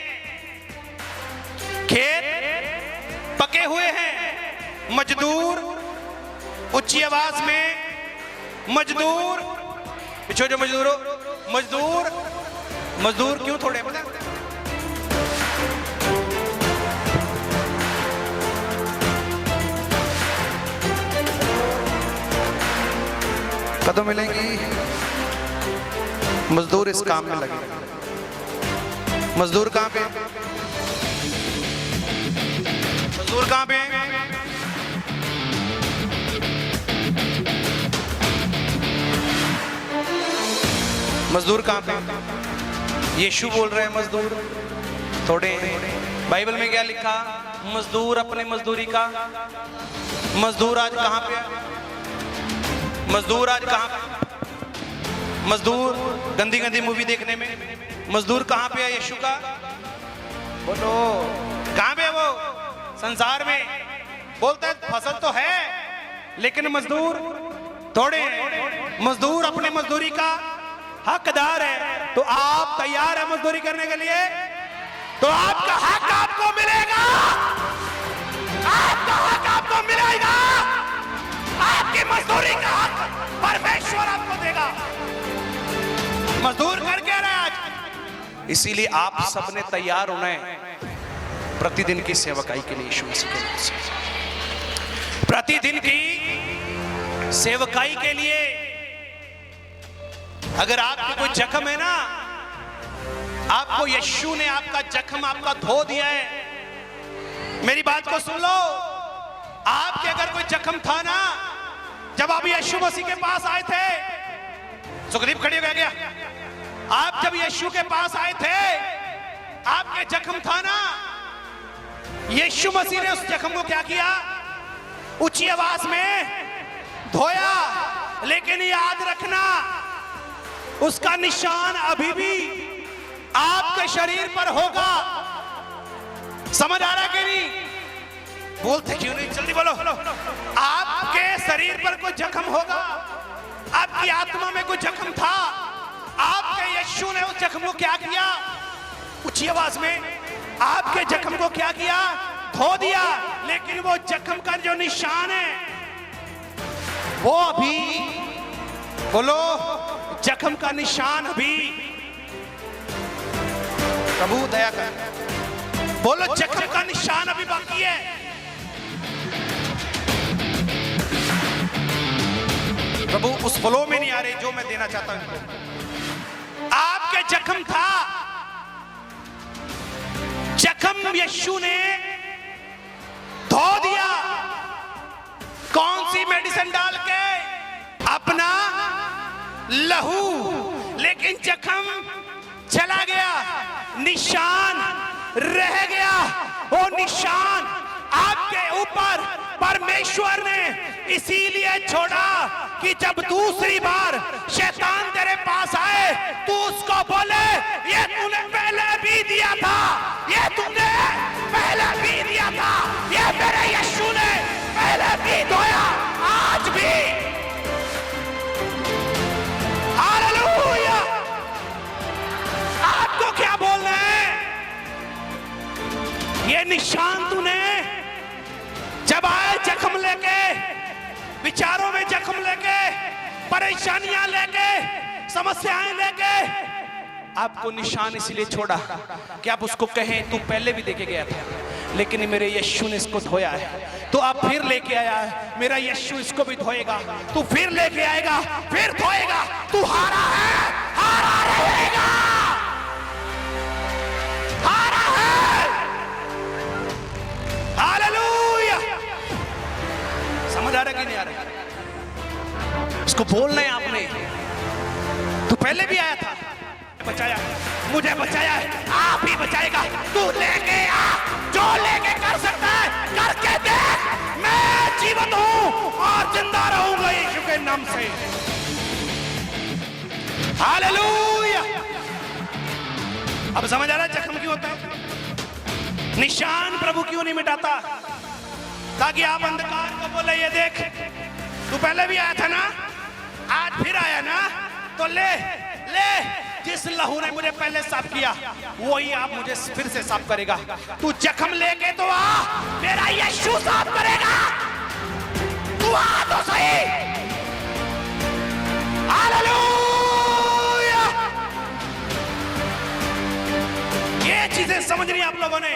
खेत पके हुए हैं, मजदूर ऊंची आवाज में मजदूर, पीछे जो मजदूर हो, मजदूर मजदूर क्यों थोड़े पता? कदम मिलेंगी, मजदूर इस काम में लगे। मजदूर कहां पे? मजदूर कहां पे? मजदूर कहां पे? यीशु बोल रहे हैं मजदूर थोड़े। बाइबल में क्या लिखा? मजदूर अपने मजदूरी का। मजदूर आज कहां पे? मजदूर आज कहां पे? मजदूर गंदी गंदी मूवी देखने में। मजदूर कहां पे है यीशु का? बोलो कहां पे वो? संसार में। बोलते हैं फसल तो है लेकिन मजदूर थोड़े हैं। मजदूर अपने मजदूरी का हकदार है। तो आप तैयार है मजदूरी करने के लिए? तो आपका हक आपको मिलेगा, आपका हक आपको मिलेगा, आपकी मजदूरी का हक परमेश्वर आपको देगा। मजदूर कर क्या रहे आज? इसीलिए आप सबने तैयार होना है प्रतिदिन की सेवकाई के लिए यीशु मसीह के नाम से। प्रतिदिन की सेवकाई के लिए अगर आपको कोई जख्म है ना, आपको यीशु ने आपका जख्म आपका धो दिया है। मेरी बात को सुन लो, आपके अगर कोई जख्म था ना, जब आप यीशु मसीह के पास आए थे, सुखदीप खड़ी हो गया, आप जब यीशु के पास आए थे, आपके जख्म था ना, यीशु मसीह ने उस जख्म को क्या किया? ऊंची आवाज में धोया। लेकिन याद रखना, उसका निशान अभी भी आपके शरीर पर होगा। समझ आ रहा कि नहीं? बोलते क्यों नहीं? जल्दी बोलो। आपके शरीर पर कोई जख्म होगा, आपकी आत्मा में कोई जख्म था, आपके यीशु ने उस जख्म को क्या किया? ऊंची आवाज में आपके जख्म को क्या किया? धो दिया, लेकिन वो जख्म का जो निशान है वो अभी, बोलो, जख्म का निशान अभी, प्रभु दया कर, बोलो, जख्म का निशान अभी बाकी है। प्रभु उस फ्लो में नहीं आ रही जो मैं देना चाहता हूं। आपके जख्म था, जख्म यीशु ने धो दिया। कौन सी मेडिसिन डाल के? अपना लहू। लेकिन जख्म चला गया, निशान रह गया। वो निशान आपके ऊपर परमेश्वर ने इसीलिए छोड़ा कि जब दूसरी बार शैतान तेरे पास आए तू उसको बोले, ये तूने पहले भी दिया था, ये तूने पहले भी दिया था, ये मेरे यीशु ने पहले भी धोया, आज भी। हालेलुया। आपको क्या बोलना है? ये निशान तूने जब आए जख्म लेके, विचारों में जख्म लेके, परेशानियां लेके, समस्याएं लेके, आपको निशान इसलिए छोड़ा कि आप उसको कहें तू पहले भी देके गया था, लेकिन मेरे यीशु ने इसको धोया है। तो आप फिर लेके आया है, मेरा यीशु इसको भी धोएगा। तू फिर लेके आएगा, फिर धोएगा। तू हारा है, हारा रहेगा, हारा है। हालेलुया। समझ आ रहा कि नहीं आ रहा? इसको बोलना है आपने, तू पहले भी आया था, बचाया, मुझे बचाया है, आप ही बचाएगा। तू लेके आ, जो लेके कर सकता है करके देख। मैं जीवित हूं और जिंदा रहूंगा यीशु के नाम से। हालेलुया। अब समझ आ रहा है जख्म क्यों होता है? निशान प्रभु क्यों नहीं मिटाता? ताकि आप अंधकार को बोले, ये देख तू पहले भी आया था ना, आज फिर आया ना, तो ले ले, जिस लहू ने मुझे पहले साफ किया वही आप मुझे फिर से साफ करेगा। तू जख्म लेके तो आ, मेरा यीशु साफ करेगा। तू आ तो सही। हालेलुया। ये चीजें समझनी आप लोगों ने।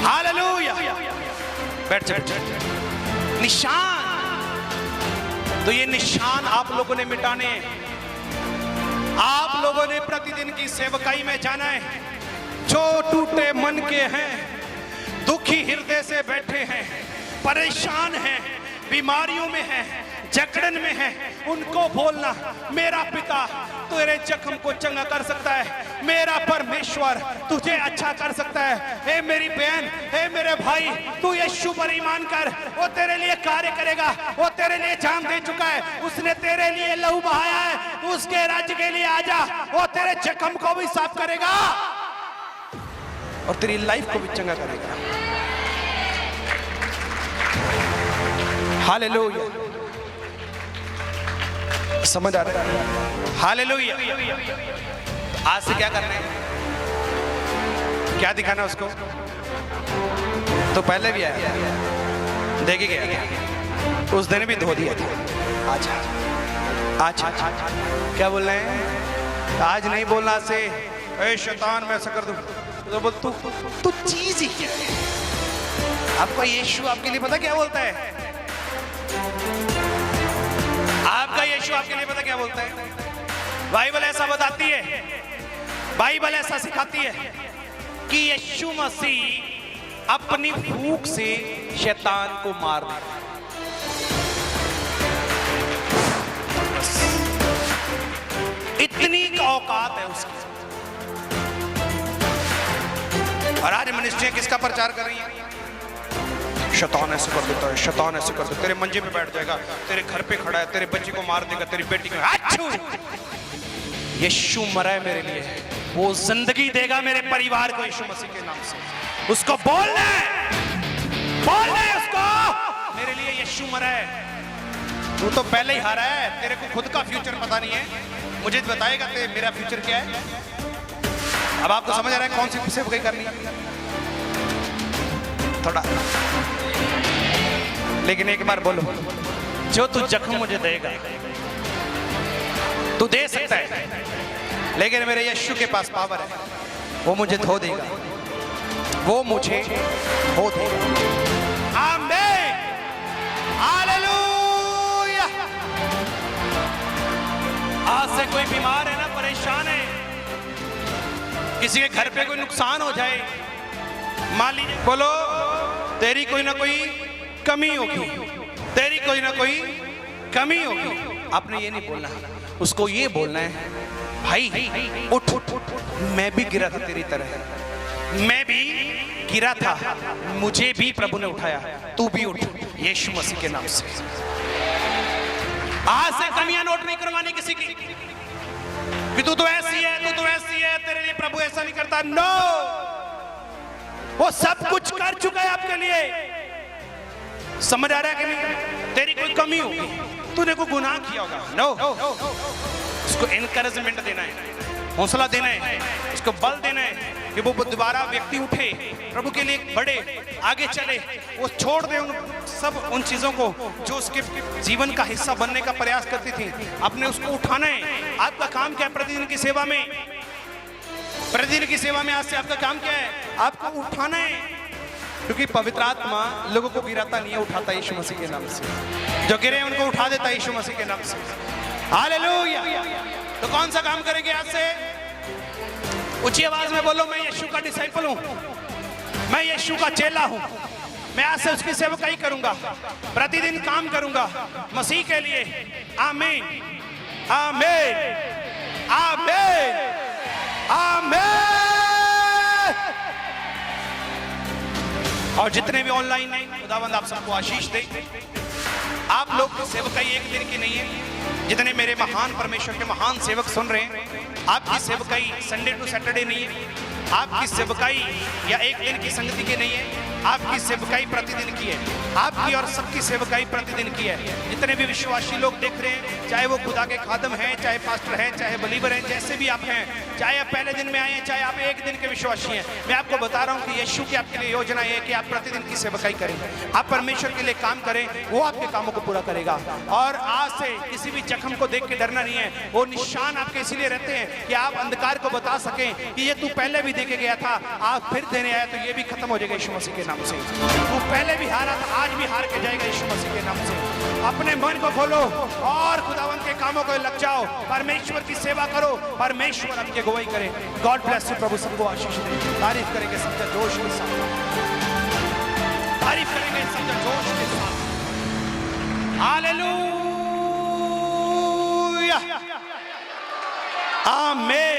हालेलुया। बैठ जा, बैठ जा। निशान, तो ये निशान आप लोगों ने मिटाने, आप लोगों ने प्रतिदिन की सेवकाई में जाना है। जो टूटे मन के हैं, दुखी हृदय से बैठे हैं, परेशान हैं, बीमारियों में हैं, जकड़न में हैं, उनको बोलना, मेरा पिता तेरे जख्म को चंगा कर सकता है, मेरा परमेश्वर तुझे अच्छा कर सकता है। हे मेरी बहन, हे मेरे भाई, तू यीशु पर ईमान कर, वो तेरे लिए कार्य करेगा। वो तेरे लिए जान दे चुका है, उसने तेरे लिए लहू बहाया है। तू उसके राज्य के लिए आजा, वो तेरे जख्म को भी साफ करेगा और तेरी लाइफ को भी चंगा करेगा। हालेलुया। समझ आ रहा है? हालेलुया। आज से क्या करना है? क्या दिखाना उसको? तो पहले भी आया, देखे गया, उस दिन भी धो दिया था। आज आज क्या बोल रहे हैं? आज नहीं बोलना से ए शैतान मैं ऐसा कर दूं, तो बोल तू चीज ही क्या है? आपका यीशु आपके लिए पता क्या बोलता है? आपका यीशु आपके लिए पता क्या बोलता है? बाइबल ऐसा बताती है, बाइबल ऐसा सिखाती है कि यीशु मसीह अपनी फूंक से शैतान को मार देता है। इतनी औकात है उसकी। और आज मिनिस्ट्रियां किसका प्रचार कर रही हैं? शैतान ऐसे कर देता है, शैतान ऐसे कर देता है, तेरे मंजे पे बैठ जाएगा, तेरे घर पे खड़ा है, तेरे बच्चे को मार देगा, तेरी बेटी को। अच्छू, यीशु मरा है मेरे लिए, वो जिंदगी देगा मेरे परिवार को यीशु मसीह के नाम से। उसको बोलना है उसको, मेरे लिए यीशु मरा है। तू तो पहले ही हारा है, तेरे को खुद का फ्यूचर पता नहीं है, मुझे बताएगा तेरे मेरा फ्यूचर क्या है। अब आपको समझ आ रहा है कौन सी सेवकाई करनी है थोड़ा। लेकिन एक बार बोलो, जो तू जख्म मुझे देगा तू दे सकता है, लेकिन मेरे यीशु के पास पावर है, वो मुझे धो देगा, वो मुझे धो देगा। आमीन, हालेलुया। आज से कोई बीमार है ना, परेशान है, किसी के घर पे कोई नुकसान हो जाए, मान लीजिए, बोलो तेरी कोई ना कोई कमी होगी, तेरी कोई ना कोई कमी होगी। आपने ये नहीं बोलना, उसको ये बोलना है, भाई उठ उठ उठ, मैं भी गिरा था तेरी तरह, मैं भी गिरा था, मुझे भी प्रभु ने उठाया, तू भी उठ यीशु मसीह के नाम से। आज से कमियां नोट नहीं करवानी किसी की कि तू तो ऐसी है, तू तो ऐसी है, तेरे लिए प्रभु ऐसा नहीं करता। नो, वो सब कुछ कर चुका है आपके लिए। समझ आ रहा है कि नहीं? तेरी कोई कमी होगी, तूने कोई गुनाह किया होगा, नो, उसको एनकरेजमेंट देना है, हौसला देना है, उसको बल देना है कि वो दोबारा व्यक्ति उठे, प्रभु के लिए बढ़े, आगे चले, वो छोड़ दे उन सब उन चीजों को जो उसके जीवन का हिस्सा बनने का प्रयास करती थी। आपने उसको उठाना है। आपका काम क्या है? प्रतिदिन की सेवा में, प्रतिदिन की सेवा में आज से आपका काम क्या है? आपको उठाना है, क्योंकि पवित्र आत्मा लोगों को गिराता नहीं है, उठाता है यीशु मसीह के नाम से। जो गिरे उनको उठा देता है यीशु मसीह के नाम से। हालेलुया। तो कौन सा काम करेंगे आज से? ऊंची आवाज में बोलो, मैं यीशु का डिसाइपल हूं, मैं यीशु का चेला हूं, मैं आज से उसकी सेवकाई करूंगा, प्रतिदिन काम करूंगा मसीह के लिए। आमीन, आमीन, आमीन, आमीन। और जितने भी ऑनलाइन हैं, खुदावंद आप सबको आशीष दे। आप लोग सेवकाई एक दिन की नहीं है। जितने मेरे महान परमेश्वर के महान सेवक सुन रहे हैं, आपकी सेवकाई संडे टू सैटरडे नहीं है, आपकी सेवकाई या एक दिन की संगति की नहीं है, आपकी सेवकाई प्रतिदिन की है। आपकी और सबकी सेवकाई प्रतिदिन की है। जितने भी विश्वासी लोग देख रहे हैं, चाहे वो खुदा के खादम हैं, चाहे पास्टर हैं, चाहे बलीवर हैं, जैसे भी आप हैं, चाहे आप पहले दिन में आए हैं, चाहे आप एक दिन के विश्वासी हैं, मैं आपको बता रहा हूं कि यीशु की आपके लिए योजना है कि आप प्रतिदिन की सेवकाई करें, आप परमेश्वर के लिए काम करें, वो आपके कामों को पूरा करेगा। और आज से किसी भी जख्म को देख के डरना नहीं है। वो निशान आपके इसीलिए रहते हैं कि आप अंधकार को बता सकें कि ये तू पहले भी देके गया था, आप फिर देने आया तो ये भी खत्म हो जाएगा यीशु मसीह के नाम से। तू पहले भी हारा था, आज भी हार के जाएगा यीशु मसीह के नाम से। अपने मन को खोलो और खुदावंत के कामों को लग जाओ, परमेश्वर की सेवा करो, परमेश्वर आपकी अगुवाई करे। God bless you. प्रभु सबको आशीष दे। तारीफ करेंगे सबका जोश के साथ, तारीफ करेंगे सबका जोश के साथ। हालेलुया, आमीन।